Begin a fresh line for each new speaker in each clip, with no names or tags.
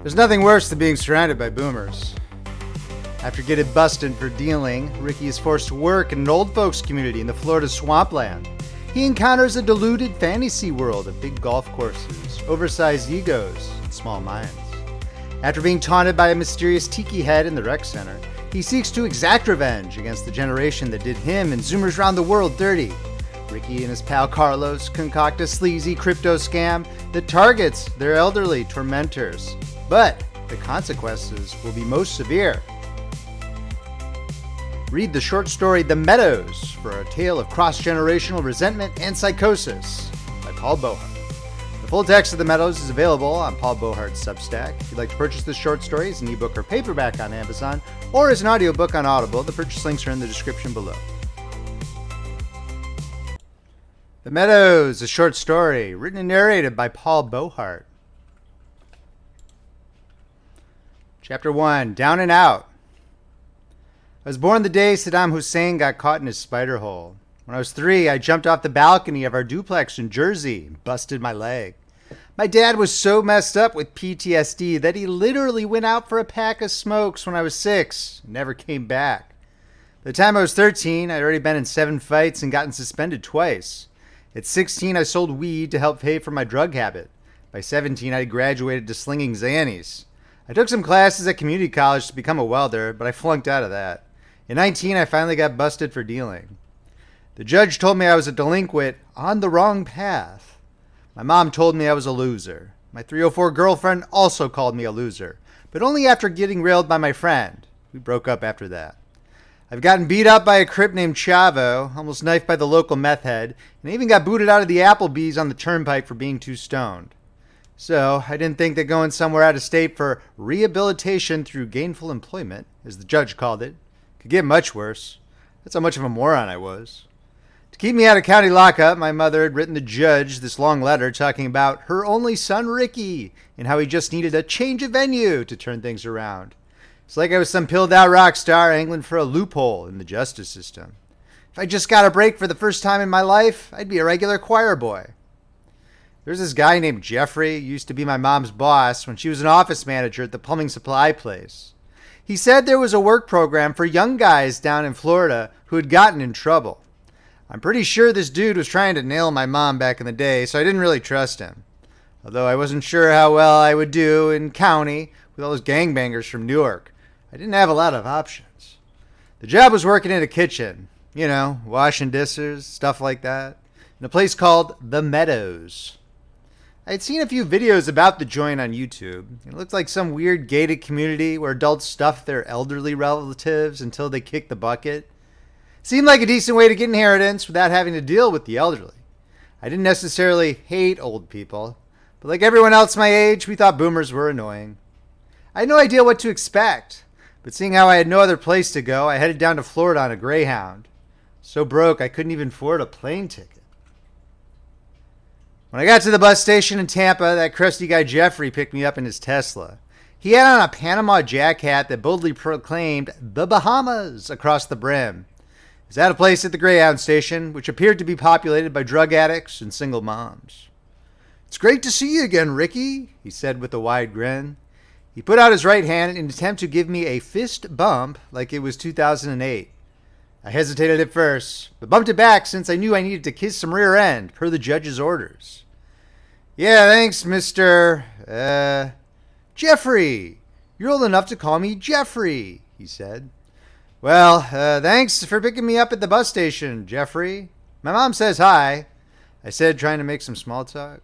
There's nothing worse than being surrounded by boomers. After getting busted for dealing, Ricky is forced to work in an old folks community in the Florida swampland. He encounters a deluded fantasy world of big golf courses, oversized egos, and small minds. After being taunted by a mysterious tiki head in the rec center, he seeks to exact revenge against the generation that did him and Zoomers around the world dirty. Ricky and his pal Carlos concoct a sleazy crypto scam that targets their elderly tormentors. But the consequences will be most severe. Read the short story The Meadows for a tale of cross-generational resentment and psychosis by Paul Beauheart. The full text of The Meadows is available on Paul Beauheart's Substack. If you'd like to purchase this short story as an ebook or paperback on Amazon, or as an audiobook on Audible, the purchase links are in the description below. The Meadows, a short story, written and narrated by Paul Beauheart. Chapter 1, Down and Out. I was born the day Saddam Hussein got caught in his spider hole. When I was 3, I jumped off the balcony of our duplex in Jersey and busted my leg. My dad was so messed up with PTSD that he literally went out for a pack of smokes when I was 6 and never came back. By the time I was 13, I'd already been in 7 fights and gotten suspended twice. At 16, I sold weed to help pay for my drug habit. By 17, I graduated to slinging Xannies. I took some classes at community college to become a welder, but I flunked out of that. At 19, I finally got busted for dealing. The judge told me I was a delinquent on the wrong path. My mom told me I was a loser. My 304 girlfriend also called me a loser, but only after getting railed by my friend. We broke up after that. I've gotten beat up by a crip named Chavo, almost knifed by the local meth head, and I even got booted out of the Applebee's on the turnpike for being too stoned. So I didn't think that going somewhere out of state for rehabilitation through gainful employment, as the judge called it, could get much worse. That's how much of a moron I was. To keep me out of county lockup, my mother had written the judge this long letter talking about her only son, Ricky, and how he just needed a change of venue to turn things around. It's like I was some pilled-out rock star angling for a loophole in the justice system. If I just got a break for the first time in my life, I'd be a regular choir boy. There's this guy named Jeffrey, who used to be my mom's boss when she was an office manager at the plumbing supply place. He said there was a work program for young guys down in Florida who had gotten in trouble. I'm pretty sure this dude was trying to nail my mom back in the day, so I didn't really trust him. Although I wasn't sure how well I would do in county with all those gangbangers from Newark. I didn't have a lot of options. The job was working in a kitchen, washing dishes, stuff like that, in a place called The Meadows. I had seen a few videos about the joint on YouTube. It looked like some weird gated community where adults stuff their elderly relatives until they kick the bucket. Seemed like a decent way to get inheritance without having to deal with the elderly. I didn't necessarily hate old people, but like everyone else my age, we thought boomers were annoying. I had no idea what to expect, but seeing how I had no other place to go, I headed down to Florida on a Greyhound. So broke, I couldn't even afford a plane ticket. When I got to the bus station in Tampa, that crusty guy Jeffrey picked me up in his Tesla. He had on a Panama Jack hat that boldly proclaimed the Bahamas across the brim. He was at a place at the Greyhound station, which appeared to be populated by drug addicts and single moms. "It's great to see you again, Ricky," he said with a wide grin. He put out his right hand in an attempt to give me a fist bump like it was 2008. I hesitated at first, but bumped it back since I knew I needed to kiss some rear end, per the judge's orders. "Yeah, thanks, Mr. Jeffrey. You're old enough to call me Jeffrey," he said. "Well, thanks for picking me up at the bus station, Jeffrey. My mom says hi," I said, trying to make some small talk.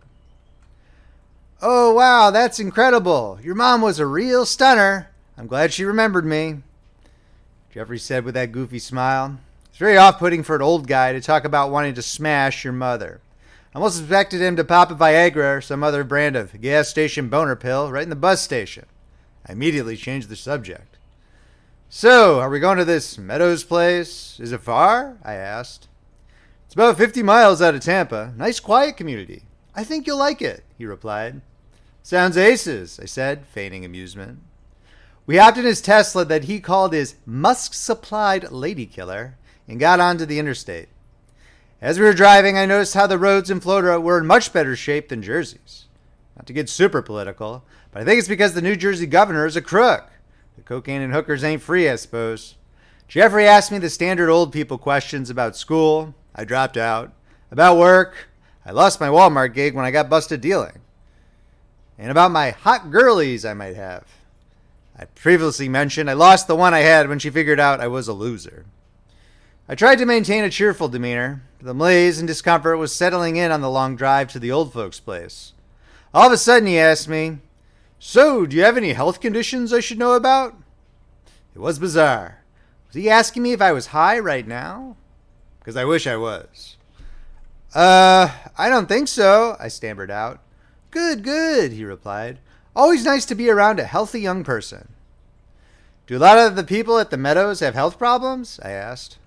"Oh, wow, that's incredible. Your mom was a real stunner. I'm glad she remembered me," Jeffrey said with that goofy smile. It's very off-putting for an old guy to talk about wanting to smash your mother. I almost expected him to pop a Viagra or some other brand of gas station boner pill right in the bus station. I immediately changed the subject. "So, are we going to this Meadows place? Is it far?" I asked. "It's about 50 miles out of Tampa. Nice quiet community. I think you'll like it," he replied. "Sounds aces," I said, feigning amusement. We hopped in his Tesla that he called his Musk-supplied lady killer and got onto the interstate. As we were driving, I noticed how the roads in Florida were in much better shape than Jersey's. Not to get super political, But I think it's because the New Jersey governor is a crook. The cocaine and hookers ain't free, I suppose. Jeffrey asked me the standard old people questions about school. I dropped out. About work. I lost my Walmart gig when I got busted dealing. And about my hot girlies I might have. I previously mentioned I lost the one I had when she figured out I was a loser. I tried to maintain a cheerful demeanor. The malaise and discomfort was settling in on the long drive to the old folks' place. All of a sudden he asked me, "So, do you have any health conditions I should know about?" It was bizarre. Was he asking me if I was high right now? Because I wish I was. I don't think so, I stammered out. Good, good, he replied. Always nice to be around a healthy young person. Do a lot of the people at the Meadows have health problems? I asked.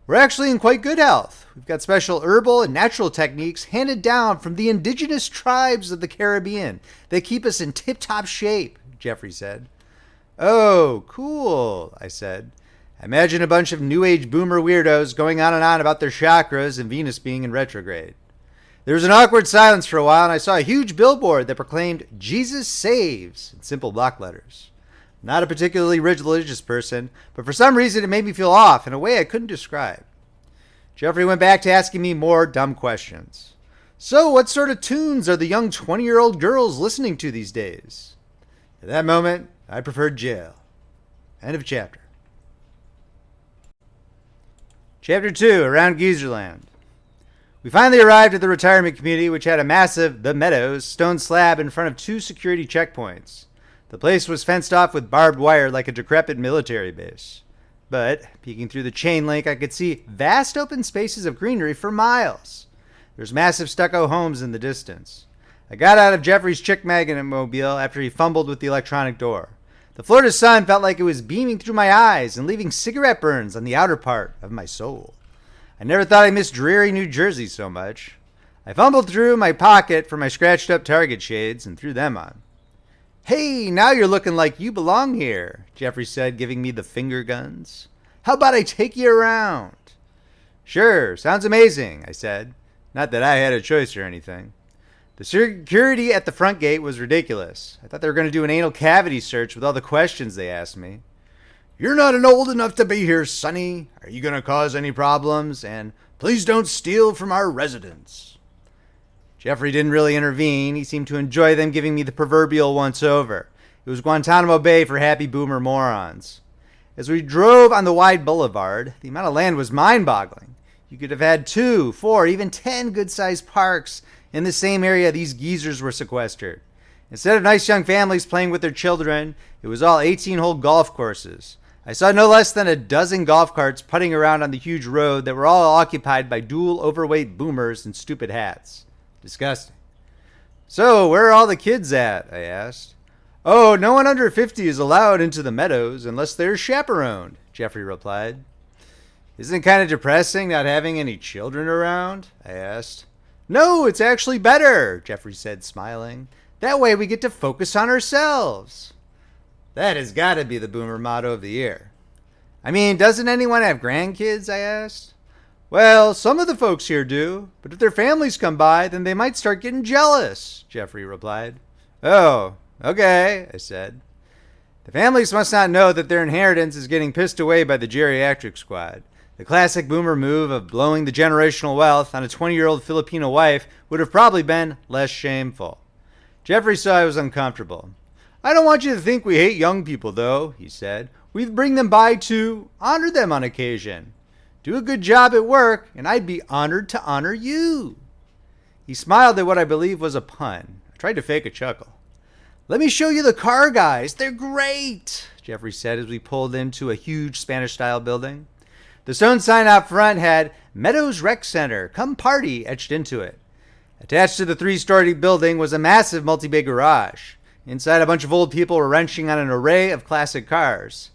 We're actually in quite good health. We've got special herbal and natural techniques handed down from the indigenous tribes of the Caribbean that keep us in tip-top shape, Jeffrey said. Oh, cool, I said. I imagine a bunch of New Age boomer weirdos going on and on about their chakras and Venus being in retrograde. There was an awkward silence for a while, and I saw a huge billboard that proclaimed Jesus Saves in simple block letters. I'm not a particularly religious person, but for some reason it made me feel off in a way I couldn't describe. Jeffrey went back to asking me more dumb questions. So what sort of tunes are the young 20-year-old girls listening to these days? At that moment, I preferred jail. End of chapter. Chapter 2, Around Geezerland. We finally arrived at the retirement community, which had a massive, The Meadows, stone slab in front of 2 security checkpoints. The place was fenced off with barbed wire like a decrepit military base. But, peeking through the chain link, I could see vast open spaces of greenery for miles. There's massive stucco homes in the distance. I got out of Jeffrey's chick magnet mobile after he fumbled with the electronic door. The Florida sun felt like it was beaming through my eyes and leaving cigarette burns on the outer part of my soul. I never thought I missed dreary New Jersey so much. I fumbled through my pocket for my scratched up Target shades and threw them on. Hey, now you're looking like you belong here, Jeffrey said, giving me the finger guns. How about I take you around? Sure, sounds amazing, I said. Not that I had a choice or anything. The security at the front gate was ridiculous. I thought they were going to do an anal cavity search with all the questions they asked me. You're not old enough to be here, Sonny. Are you going to cause any problems? And please don't steal from our residents. Jeffrey didn't really intervene. He seemed to enjoy them giving me the proverbial once-over. It was Guantanamo Bay for happy boomer morons. As we drove on the wide boulevard, the amount of land was mind-boggling. You could have had 2, 4, even 10 good-sized parks. In the same area, these geezers were sequestered. Instead of nice young families playing with their children, it was all 18-hole golf courses. I saw no less than a dozen golf carts putting around on the huge road that were all occupied by dual overweight boomers in stupid hats. Disgusting. So, where are all the kids at? I asked. Oh, no one under 50 is allowed into the Meadows unless they're chaperoned, Jeffrey replied. Isn't it kind of depressing not having any children around? I asked. No, it's actually better, Jeffrey said, smiling. That way we get to focus on ourselves. That has got to be the boomer motto of the year. I mean, doesn't anyone have grandkids, I asked. Well, some of the folks here do, but if their families come by, then they might start getting jealous, Jeffrey replied. Oh, okay, I said. The families must not know that their inheritance is getting pissed away by the geriatric squad. The classic boomer move of blowing the generational wealth on a 20-year-old Filipino wife would have probably been less shameful. Jeffrey saw I was uncomfortable. I don't want you to think we hate young people, though, he said. We bring them by to honor them on occasion. Do a good job at work, and I'd be honored to honor you. He smiled at what I believe was a pun. I tried to fake a chuckle. Let me show you the car guys. They're great, Jeffrey said as we pulled into a huge Spanish-style building. The stone sign out front had Meadows Rec Center, come party, etched into it. Attached to the 3-story building was a massive multi-bay garage. Inside, a bunch of old people were wrenching on an array of classic cars.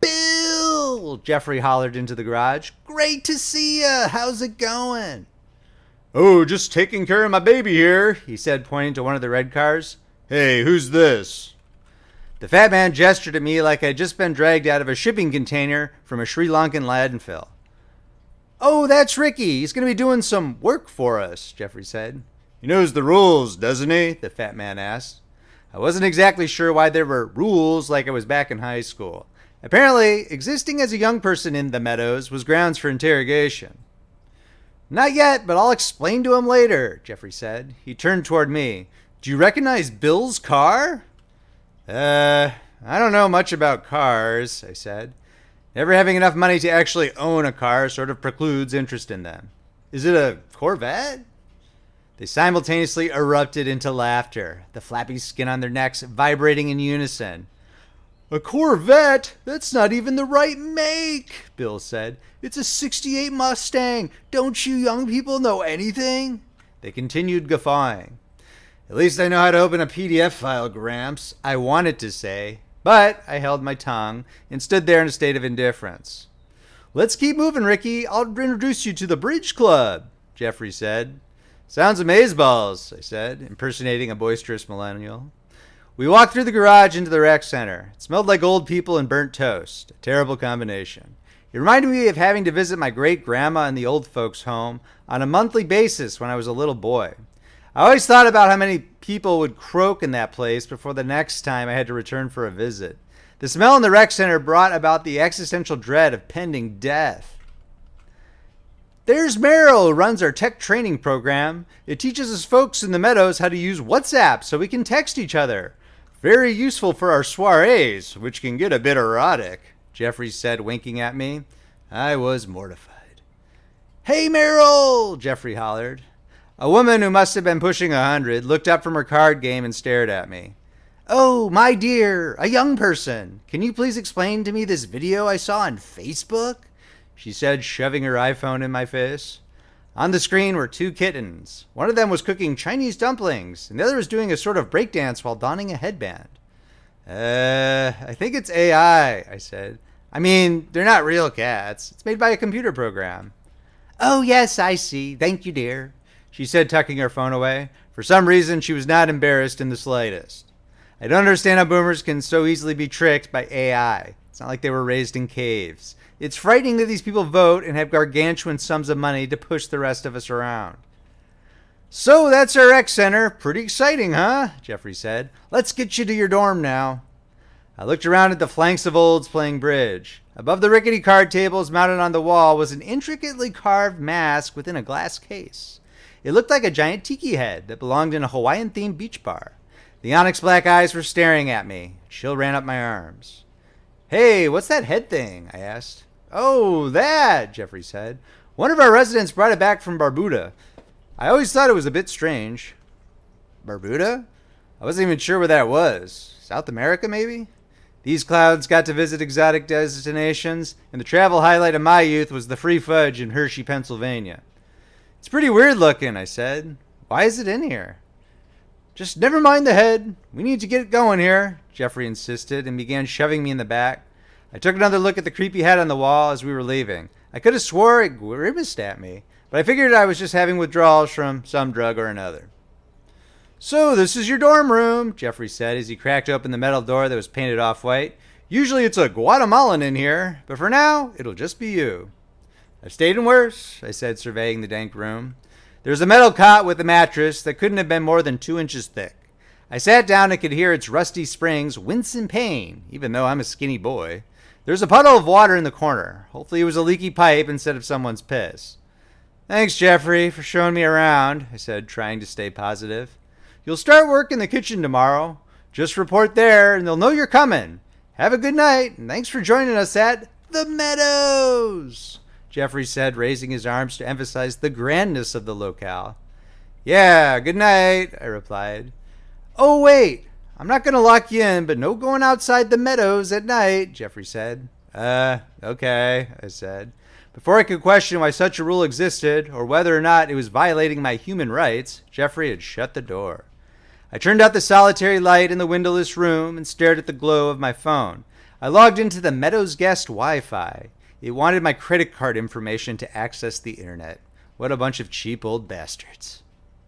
Bill! Jeffrey hollered into the garage. Great to see ya! How's it going? Oh, just taking care of my baby here, he said, pointing to one of the red cars. Hey, who's this? The fat man gestured at me like I'd just been dragged out of a shipping container from a Sri Lankan landfill. Oh, that's Ricky. He's going to be doing some work for us, Jeffrey said. He knows the rules, doesn't he? The fat man asked. I wasn't exactly sure why there were rules like I was back in high school. Apparently, existing as a young person in the Meadows was grounds for interrogation. Not yet, but I'll explain to him later, Jeffrey said. He turned toward me. Do you recognize Bill's car? I don't know much about cars, I said. Never having enough money to actually own a car sort of precludes interest in them. Is it a Corvette? They simultaneously erupted into laughter, the flappy skin on their necks vibrating in unison. A Corvette? That's not even the right make, Bill said. It's a '68 Mustang. Don't you young people know anything? They continued guffawing. At least I know how to open a PDF file, Gramps, I wanted to say. But I held my tongue and stood there in a state of indifference. Let's keep moving, Ricky. I'll introduce you to the Bridge Club, Jeffrey said. Sounds amazeballs, I said, impersonating a boisterous millennial. We walked through the garage into the rec center. It smelled like old people and burnt toast. A terrible combination. It reminded me of having to visit my great-grandma in the old folks' home on a monthly basis when I was a little boy. I always thought about how many people would croak in that place before the next time I had to return for a visit. The smell in the rec center brought about the existential dread of pending death. There's Meryl, who runs our tech training program. It teaches us folks in the Meadows how to use WhatsApp so we can text each other. Very useful for our soirees, which can get a bit erotic, Jeffrey said, winking at me. I was mortified. Hey, Meryl, Jeffrey hollered. A woman who must have been pushing 100 looked up from her card game and stared at me. Oh, my dear, a young person. Can you please explain to me this video I saw on Facebook? She said, shoving her iPhone in my face. On the screen were two kittens. One of them was cooking Chinese dumplings, and the other was doing a sort of breakdance while donning a headband. I think it's AI, I said. I mean, they're not real cats. It's made by a computer program. Oh, yes, I see. Thank you, dear, she said, tucking her phone away. For some reason, she was not embarrassed in the slightest. I don't understand how boomers can so easily be tricked by AI. It's not like they were raised in caves. It's frightening that these people vote and have gargantuan sums of money to push the rest of us around. So that's our rec center. Pretty exciting, huh? Jeffrey said. Let's get you to your dorm now. I looked around at the flanks of olds playing bridge. Above the rickety card tables mounted on the wall was an intricately carved mask within a glass case. It looked like a giant tiki head that belonged in a Hawaiian-themed beach bar. The onyx black eyes were staring at me. A chill ran up my arms. Hey, what's that head thing? I asked. Oh, that, Jeffrey said. One of our residents brought it back from Barbuda. I always thought it was a bit strange. Barbuda? I wasn't even sure where that was. South America, maybe? These clouds got to visit exotic destinations, and the travel highlight of my youth was the free fudge in Hershey, Pennsylvania. It's pretty weird looking, I said. Why is it in here? Just never mind the head. We need to get it going here, Jeffrey insisted, and began shoving me in the back. I took another look at the creepy head on the wall as we were leaving. I could have swore it grimaced at me, but I figured I was just having withdrawals from some drug or another. So this is your dorm room, Jeffrey said as he cracked open the metal door that was painted off-white. Usually it's a Guatemalan in here, but for now, it'll just be you. I've stayed in worse, I said, surveying the dank room. There was a metal cot with a mattress that couldn't have been more than 2 inches thick. I sat down and could hear its rusty springs wince in pain, even though I'm a skinny boy. There's a puddle of water in the corner. Hopefully it was a leaky pipe instead of someone's piss. Thanks, Jeffrey, for showing me around, I said, trying to stay positive. You'll start work in the kitchen tomorrow. Just report there and they'll know you're coming. Have a good night, and thanks for joining us at the Meadows, Jeffrey said, raising his arms to emphasize the grandness of the locale. Yeah, good night, I replied. Oh, wait. I'm not going to lock you in, but no going outside the Meadows at night, Jeffrey said. Okay, I said. Before I could question why such a rule existed, or whether or not it was violating my human rights, Jeffrey had shut the door. I turned out the solitary light in the windowless room and stared at the glow of my phone. I logged into the Meadows Guest Wi-Fi. It wanted my credit card information to access the internet. What a bunch of cheap old bastards.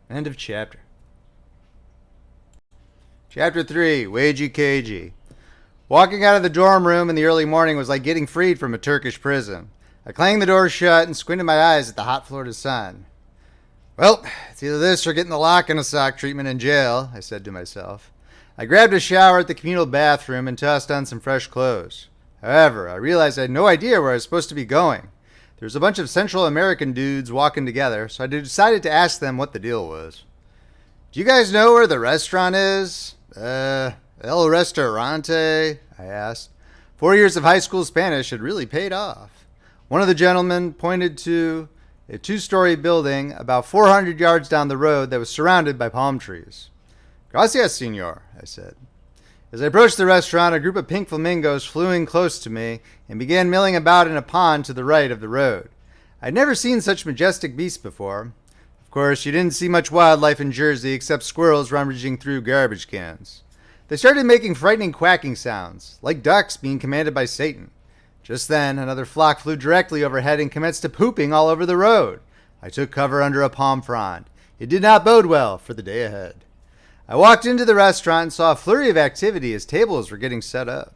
End of chapter. Chapter 3, Wagie Cagie. Walking out of the dorm room in the early morning was like getting freed from a Turkish prison. I clanged the door shut and squinted my eyes at the hot Florida sun. Well, it's either this or getting the lock in a sock treatment in jail, I said to myself. I grabbed a shower at the communal bathroom and tossed on some fresh clothes. However, I realized I had no idea where I was supposed to be going. There was a bunch of Central American dudes walking together, so I decided to ask them what the deal was. Do you guys know where the restaurant is? El Restaurante, I asked. 4 years of high school Spanish had really paid off. One of the gentlemen pointed to a 2-story building about 400 yards down the road that was surrounded by palm trees. Gracias, senor, I said. As I approached the restaurant, a group of pink flamingos flew in close to me and began milling about in a pond to the right of the road. I'd never seen such majestic beasts before. Of course, you didn't see much wildlife in Jersey except squirrels rummaging through garbage cans. They started making frightening quacking sounds, like ducks being commanded by Satan. Just then, another flock flew directly overhead and commenced to pooping all over the road. I took cover under a palm frond. It did not bode well for the day ahead. I walked into the restaurant and saw a flurry of activity as tables were getting set up.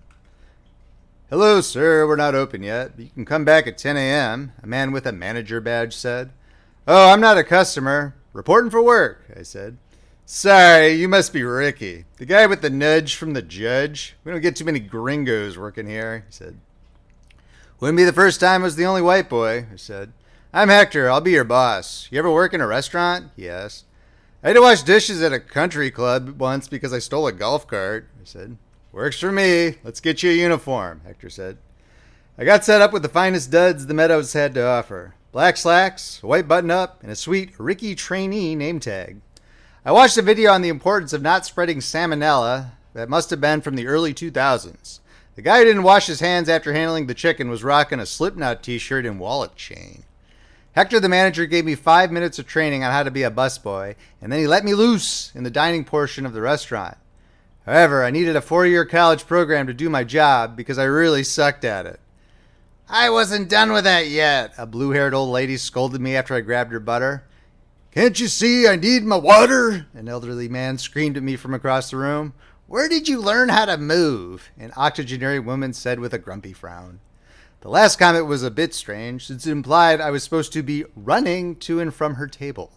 Hello, sir. We're not open yet, but you can come back at 10 a.m., a man with a manager badge said. Oh, I'm not a customer. Reporting for work, I said. Sorry, you must be Ricky, the guy with the nudge from the judge. We don't get too many gringos working here, he said. Wouldn't be the first time I was the only white boy, I said. I'm Hector. I'll be your boss. You ever work in a restaurant? He asked. I had to wash dishes at a country club once because I stole a golf cart, I said. Works for me. Let's get you a uniform, Hector said. I got set up with the finest duds the Meadows had to offer. Black slacks, a white button-up, and a sweet Ricky trainee name tag. I watched a video on the importance of not spreading salmonella that must have been from the early 2000s. The guy who didn't wash his hands after handling the chicken was rocking a Slipknot t-shirt and wallet chain. Hector, the manager, gave me 5 minutes of training on how to be a busboy, and then he let me loose in the dining portion of the restaurant. However, I needed a 4-year college program to do my job because I really sucked at it. I wasn't done with that yet, a blue-haired old lady scolded me after I grabbed her butter. Can't you see I need my water? An elderly man screamed at me from across the room. Where did you learn how to move? An octogenarian woman said with a grumpy frown. The last comment was a bit strange, since it implied I was supposed to be running to and from her table.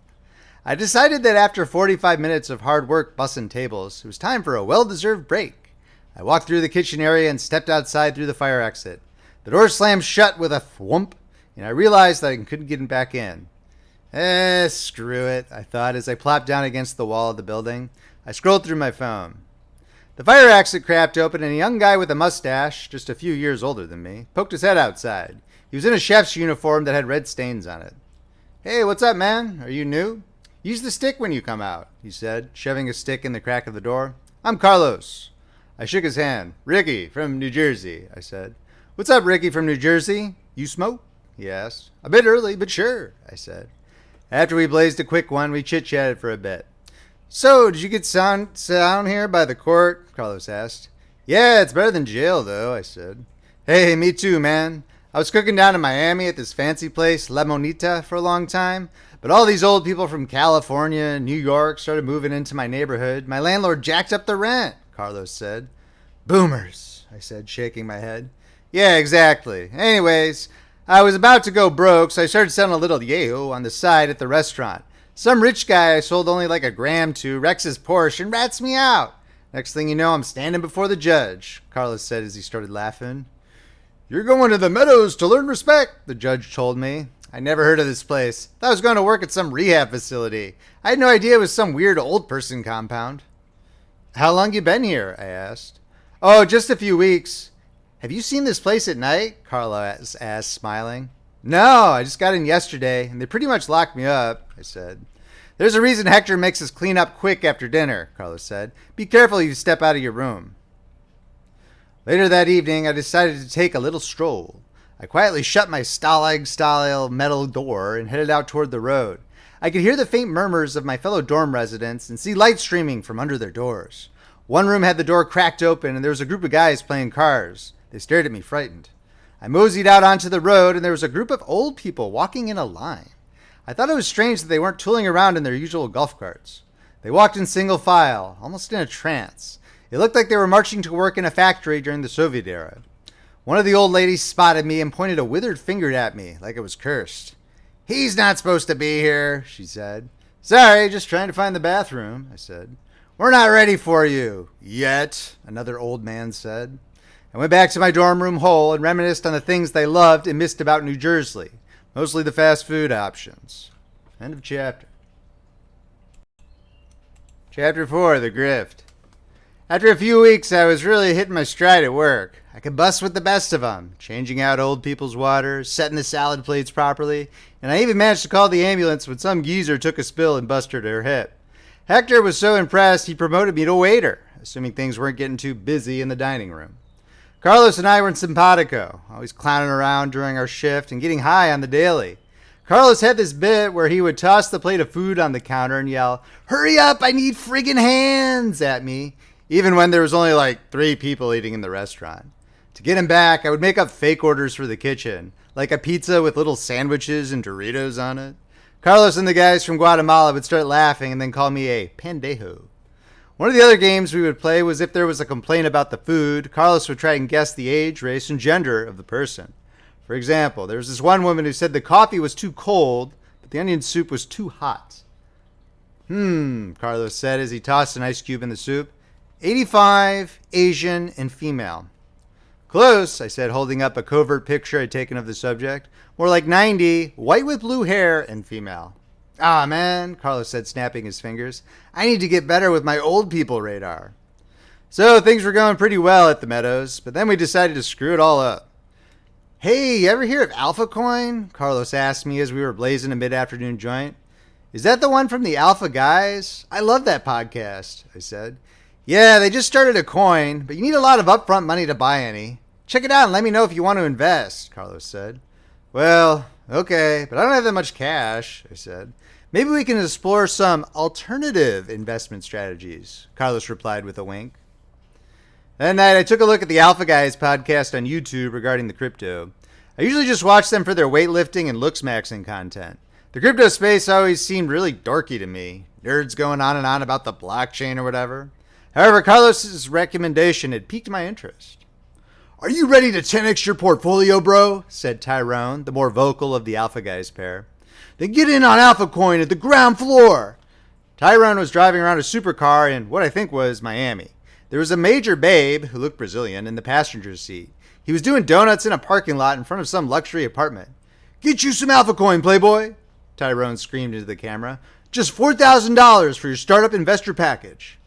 I decided that after 45 minutes of hard work bussing tables, it was time for a well-deserved break. I walked through the kitchen area and stepped outside through the fire exit. The door slammed shut with a thwomp, and I realized that I couldn't get back in. Screw it, I thought as I plopped down against the wall of the building. I scrolled through my phone. The fire exit cracked open and a young guy with a mustache, just a few years older than me, poked his head outside. He was in a chef's uniform that had red stains on it. Hey, what's up, man? Are you new? Use the stick when you come out, he said, shoving a stick in the crack of the door. I'm Carlos. I shook his hand. Ricky, from New Jersey, I said. What's up, Ricky from New Jersey? You smoke? He asked. A bit early, but sure, I said. After we blazed a quick one, we chit-chatted for a bit. So, did you get down here by the court? Carlos asked. Yeah, it's better than jail, though, I said. Hey, me too, man. I was cooking down in Miami at this fancy place, La Monita, for a long time. But all these old people from California and New York started moving into my neighborhood. My landlord jacked up the rent, Carlos said. Boomers, I said, shaking my head. Yeah, exactly. Anyways, I was about to go broke, so I started selling a little yayo on the side at the restaurant. Some rich guy I sold only like a gram to wrecks his Porsche and rats me out. Next thing you know, I'm standing before the judge, Carlos said as he started laughing. You're going to the Meadows to learn respect, the judge told me. I never heard of this place. Thought I was going to work at some rehab facility. I had no idea it was some weird old person compound. How long you been here? I asked. Oh, just a few weeks. Have you seen this place at night? Carlos asked, smiling. No, I just got in yesterday, and they pretty much locked me up, I said. There's a reason Hector makes us clean up quick after dinner, Carlos said. Be careful if you step out of your room. Later that evening, I decided to take a little stroll. I quietly shut my Stalag-style metal door and headed out toward the road. I could hear the faint murmurs of my fellow dorm residents and see light streaming from under their doors. One room had the door cracked open, and there was a group of guys playing cards. They stared at me frightened. I moseyed out onto the road, and there was a group of old people walking in a line. I thought it was strange that they weren't tooling around in their usual golf carts. They walked in single file, almost in a trance. It looked like they were marching to work in a factory during the Soviet era. One of the old ladies spotted me and pointed a withered finger at me like it was cursed. He's not supposed to be here, she said. Sorry, just trying to find the bathroom, I said. "We're not ready for you yet," another old man said. I went back to my dorm room hole and reminisced on the things they loved and missed about New Jersey, mostly the fast food options. End of chapter. Chapter 4, The Grift. After a few weeks, I was really hitting my stride at work. I could bust with the best of them, changing out old people's water, setting the salad plates properly, and I even managed to call the ambulance when some geezer took a spill and busted her hip. Hector was so impressed he promoted me to waiter, assuming things weren't getting too busy in the dining room. Carlos and I were in simpatico, always clowning around during our shift and getting high on the daily. Carlos had this bit where he would toss the plate of food on the counter and yell, "Hurry up, I need friggin' hands," at me, even when there was only like 3 people eating in the restaurant. To get him back, I would make up fake orders for the kitchen, like a pizza with little sandwiches and Doritos on it. Carlos and the guys from Guatemala would start laughing and then call me a pendejo. One of the other games we would play was if there was a complaint about the food, Carlos would try and guess the age, race, and gender of the person. For example, there was this one woman who said the coffee was too cold, but the onion soup was too hot. Carlos said as he tossed an ice cube in the soup. 85, Asian, and female. Close, I said, holding up a covert picture I'd taken of the subject. More like 90, white with blue hair, and female. Ah, man, Carlos said, snapping his fingers. I need to get better with my old people radar. So things were going pretty well at the Meadows, but then we decided to screw it all up. "Hey, you ever hear of Alpha Coin?" Carlos asked me as we were blazing a mid-afternoon joint. "Is that the one from the Alpha Guys? I love that podcast," I said. "Yeah, they just started a coin, but you need a lot of upfront money to buy any. Check it out and let me know if you want to invest," Carlos said. "Well, okay, but I don't have that much cash," I said. "Maybe we can explore some alternative investment strategies," Carlos replied with a wink. That night, I took a look at the Alpha Guys podcast on YouTube regarding the crypto. I usually just watch them for their weightlifting and looks maxing content. The crypto space always seemed really dorky to me. Nerds going on and on about the blockchain or whatever. However, Carlos's recommendation had piqued my interest. "Are you ready to 10x your portfolio, bro?" said Tyrone, the more vocal of the Alpha Guys pair. "Then get in on Alpha Coin at the ground floor." Tyrone was driving around a supercar in what I think was Miami. There was a major babe, who looked Brazilian, in the passenger seat. He was doing donuts in a parking lot in front of some luxury apartment. "Get you some Alpha Coin, playboy," Tyrone screamed into the camera. "Just $4,000 for your startup investor package."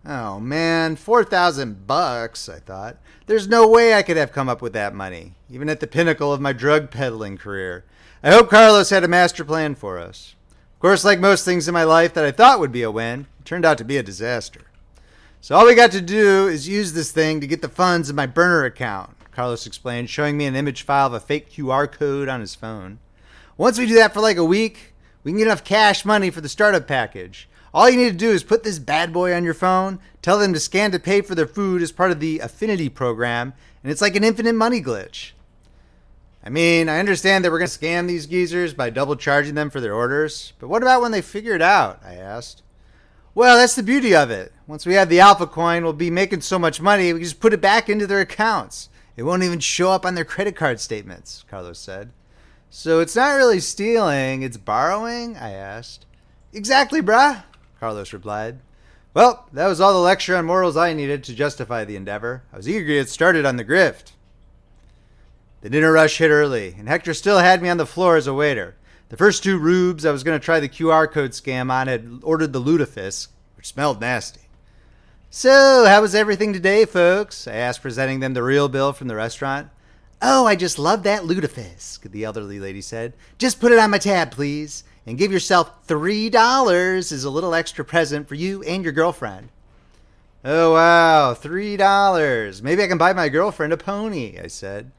Oh man, $4,000, I thought. There's no way I could have come up with that money, even at the pinnacle of my drug peddling career. I hope Carlos had a master plan for us. Of course, like most things in my life that I thought would be a win, it turned out to be a disaster. So all we got to do is use this thing to get the funds in my burner account, Carlos explained, showing me an image file of a fake QR code on his phone. Once we do that for like a week, we can get enough cash money for the startup package. All you need to do is put this bad boy on your phone, tell them to scan to pay for their food as part of the Affinity program, and it's like an infinite money glitch. I mean, I understand that we're going to scam these geezers by double charging them for their orders, but what about when they figure it out, I asked. Well, that's the beauty of it. Once we have the Alpha Coin, we'll be making so much money, we can just put it back into their accounts. It won't even show up on their credit card statements, Carlos said. So it's not really stealing, it's borrowing? I asked. Exactly, brah, Carlos replied. Well, that was all the lecture on morals I needed to justify the endeavor. I was eager to get started on the grift. The dinner rush hit early, and Hector still had me on the floor as a waiter. The first 2 rubes I was going to try the QR code scam on had ordered the lutefisk, which smelled nasty. "So, how was everything today, folks?" I asked, presenting them the real bill from the restaurant. "Oh, I just love that lutefisk," the elderly lady said. "Just put it on my tab, please, and give yourself $3 as a little extra present for you and your girlfriend." "Oh, wow, $3. Maybe I can buy my girlfriend a pony," I said.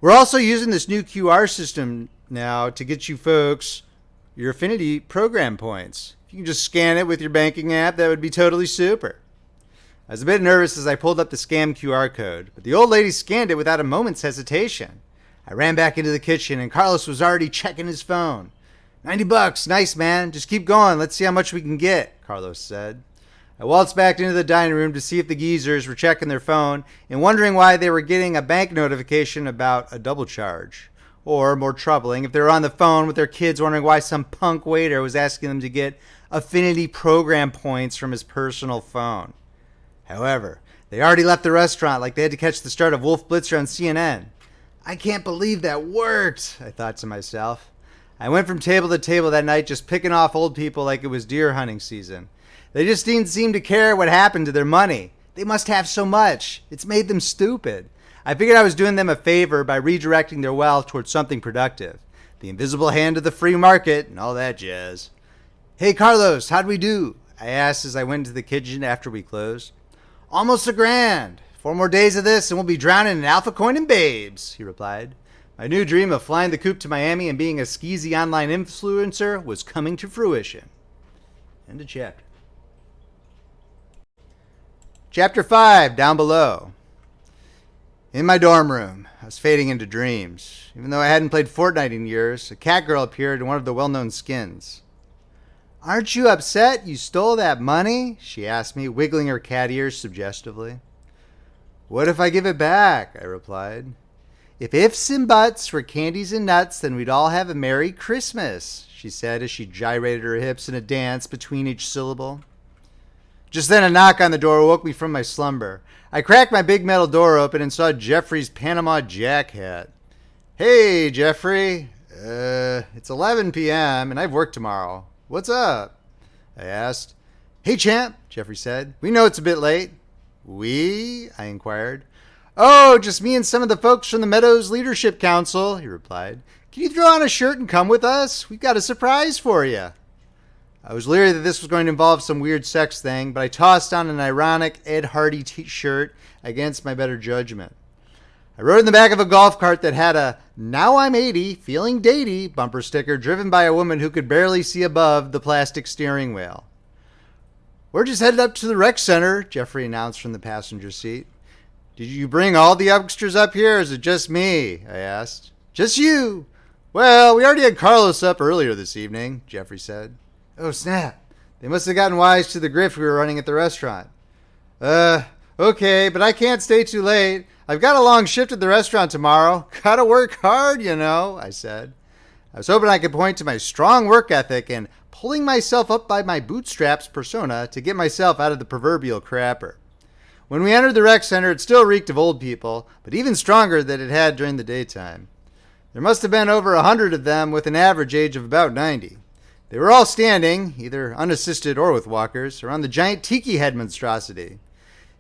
"We're also using this new QR system now to get you folks your Affinity program points. If you can just scan it with your banking app, that would be totally super." I was a bit nervous as I pulled up the scam QR code, but the old lady scanned it without a moment's hesitation. I ran back into the kitchen and Carlos was already checking his phone. $90, nice man, just keep going, let's see how much we can get, Carlos said. I waltzed back into the dining room to see if the geezers were checking their phone and wondering why they were getting a bank notification about a double charge. Or, more troubling, if they were on the phone with their kids wondering why some punk waiter was asking them to get affinity program points from his personal phone. However, they already left the restaurant like they had to catch the start of Wolf Blitzer on CNN. I can't believe that worked, I thought to myself. I went from table to table that night just picking off old people like it was deer hunting season. They just didn't seem to care what happened to their money. They must have so much. It's made them stupid. I figured I was doing them a favor by redirecting their wealth towards something productive. The invisible hand of the free market and all that jazz. Hey, Carlos, how'd we do? I asked as I went into the kitchen after we closed. Almost $1,000. 4 more days of this and we'll be drowning in alpha coin and babes, he replied. My new dream of flying the coop to Miami and being a skeezy online influencer was coming to fruition. End of chapter. Chapter 5, down below. In my dorm room, I was fading into dreams. Even though I hadn't played Fortnite in years, a cat girl appeared in one of the well-known skins. Aren't you upset you stole that money? She asked me, wiggling her cat ears suggestively. What if I give it back? I replied. If ifs and buts were candies and nuts, then we'd all have a Merry Christmas, she said as she gyrated her hips in a dance between each syllable. Just then a knock on the door woke me from my slumber. I cracked my big metal door open and saw Jeffrey's Panama Jack hat. Hey, Jeffrey. It's 11 p.m. and I've work tomorrow. What's up? I asked. Hey, champ, Jeffrey said. We know it's a bit late. We? I inquired. Oh, just me and some of the folks from the Meadows Leadership Council, he replied. Can you throw on a shirt and come with us? We've got a surprise for you. I was leery that this was going to involve some weird sex thing, but I tossed on an ironic Ed Hardy t-shirt against my better judgment. I rode in the back of a golf cart that had a "Now I'm 80, feeling datey" bumper sticker driven by a woman who could barely see above the plastic steering wheel. We're just headed up to the rec center, Jeffrey announced from the passenger seat. Did you bring all the extras up here, or is it just me? I asked. Just you. Well, we already had Carlos up earlier this evening, Jeffrey said. Oh, snap. They must have gotten wise to the grift we were running at the restaurant. Okay, but I can't stay too late. I've got a long shift at the restaurant tomorrow. Gotta work hard, you know, I said. I was hoping I could point to my strong work ethic and pulling myself up by my bootstraps persona to get myself out of the proverbial crapper. When we entered the rec center, it still reeked of old people, but even stronger than it had during the daytime. There must have been over 100 of them with an average age of about 90. They were all standing, either unassisted or with walkers, around the giant tiki head monstrosity.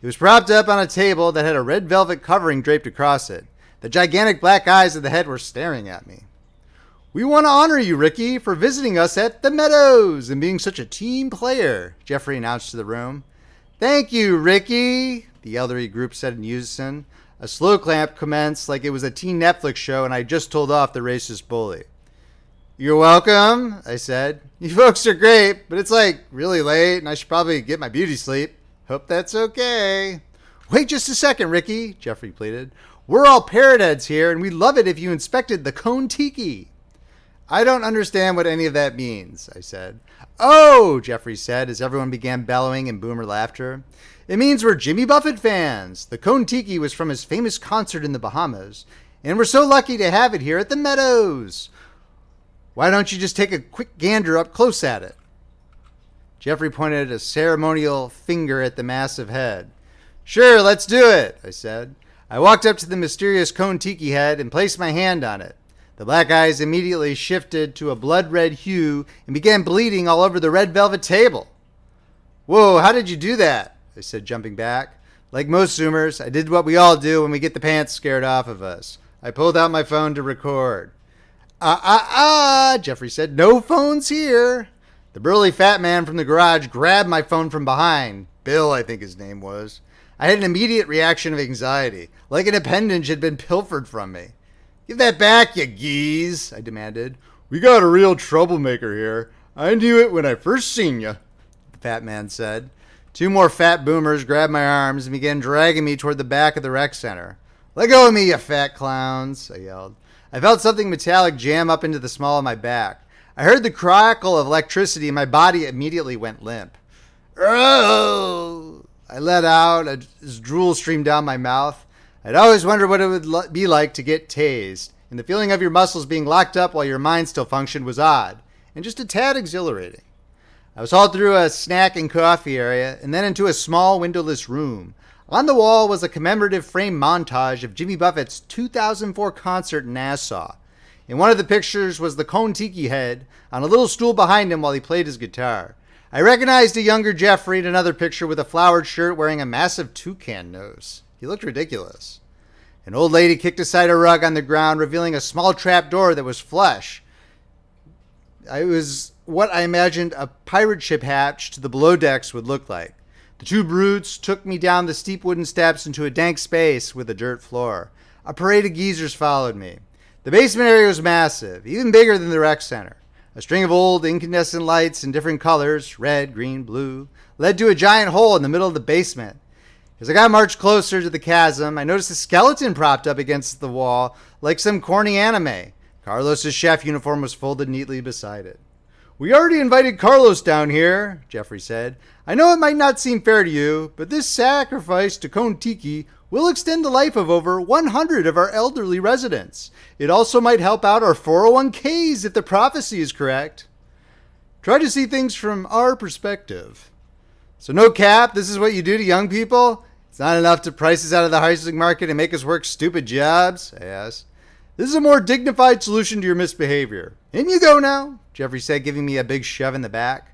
It was propped up on a table that had a red velvet covering draped across it. The gigantic black eyes of the head were staring at me. We want to honor you, Ricky, for visiting us at the Meadows and being such a team player, Jeffrey announced to the room. Thank you, Ricky, the elderly group said in unison. A slow clap commenced like it was a teen Netflix show and I just told off the racist bully. You're welcome, I said. You folks are great, but it's like really late and I should probably get my beauty sleep. Hope that's okay. Wait just a second, Ricky, Jeffrey pleaded. We're all parrot heads here and we'd love it if you inspected the cone tiki. I don't understand what any of that means, I said. Oh, Jeffrey said as everyone began bellowing in boomer laughter. It means we're Jimmy Buffett fans. The cone tiki was from his famous concert in the Bahamas, and we're so lucky to have it here at the Meadows. Why don't you just take a quick gander up close at it? Jeffrey pointed a ceremonial finger at the massive head. Sure, let's do it, I said. I walked up to the mysterious cone tiki head and placed my hand on it. The black eyes immediately shifted to a blood-red hue and began bleeding all over the red velvet table. Whoa, how did you do that? I said, jumping back. Like most Zoomers, I did what we all do when we get the pants scared off of us. I pulled out my phone to record. Jeffrey said. No phones here. The burly fat man from the garage grabbed my phone from behind. Bill, I think his name was. I had an immediate reaction of anxiety, like an appendage had been pilfered from me. Give that back, you geese, I demanded. We got a real troublemaker here. I knew it when I first seen you, the fat man said. 2 more fat boomers grabbed my arms and began dragging me toward the back of the rec center. Let go of me, you fat clowns, I yelled. I felt something metallic jam up into the small of my back. I heard the crackle of electricity and my body immediately went limp. Oh! I let out as drool streamed down my mouth. I'd always wondered what it would be like to get tased. and the feeling of your muscles being locked up while your mind still functioned was odd, and just a tad exhilarating. I was hauled through a snack and coffee area, and then into a small windowless room. On the wall was a commemorative frame montage of Jimmy Buffett's 2004 concert in Nassau. In one of the pictures was the cone tiki head on a little stool behind him while he played his guitar. I recognized a younger Jeffrey in another picture with a flowered shirt wearing a massive toucan nose. He looked ridiculous. An old lady kicked aside a rug on the ground, revealing a small trap door that was flush. It was what I imagined a pirate ship hatch to the below decks would look like. The two brutes took me down the steep wooden steps into a dank space with a dirt floor. A parade of geezers followed me. The basement area was massive, even bigger than the rec center. A string of old incandescent lights in different colors, red, green, blue, led to a giant hole in the middle of the basement. As I got marched closer to the chasm, I noticed a skeleton propped up against the wall like some corny anime. Carlos's chef uniform was folded neatly beside it. "We already invited Carlos down here," Jeffrey said. "I know it might not seem fair to you, but this sacrifice to Cone Tiki will extend the life of over 100 of our elderly residents. It also might help out our 401ks if the prophecy is correct. Try to see things from our perspective." "So no cap, this is what you do to young people? It's not enough to price us out of the housing market and make us work stupid jobs?" I asked. "This is a more dignified solution to your misbehavior. In you go now," Jeffrey said, giving me a big shove in the back.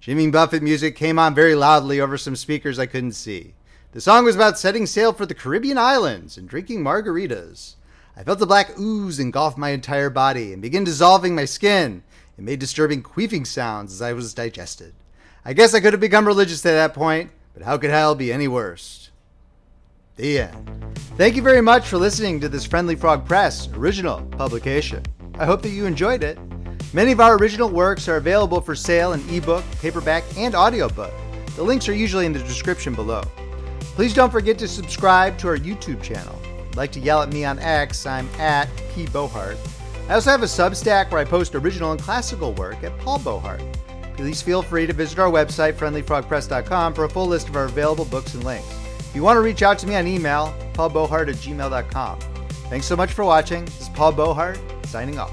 Jimmy Buffett music came on very loudly over some speakers I couldn't see. The song was about setting sail for the Caribbean islands and drinking margaritas. I felt the black ooze engulf my entire body and begin dissolving my skin. It made disturbing queefing sounds as I was digested. I guess I could have become religious at that point, but how could hell be any worse? The end. Thank you very much for listening to this Friendly Frog Press original publication. I hope that you enjoyed it. Many of our original works are available for sale in ebook, paperback, and audiobook. The links are usually in the description below. Please don't forget to subscribe to our YouTube channel. If you'd like to yell at me on X, I'm at P. Beauheart. I also have a Substack where I post original and classical work at Paul Beauheart. Please feel free to visit our website, friendlyfrogpress.com, for a full list of our available books and links. If you want to reach out to me on email, paulbeauheart@gmail.com. Thanks so much for watching. This is Paul Beauheart, signing off.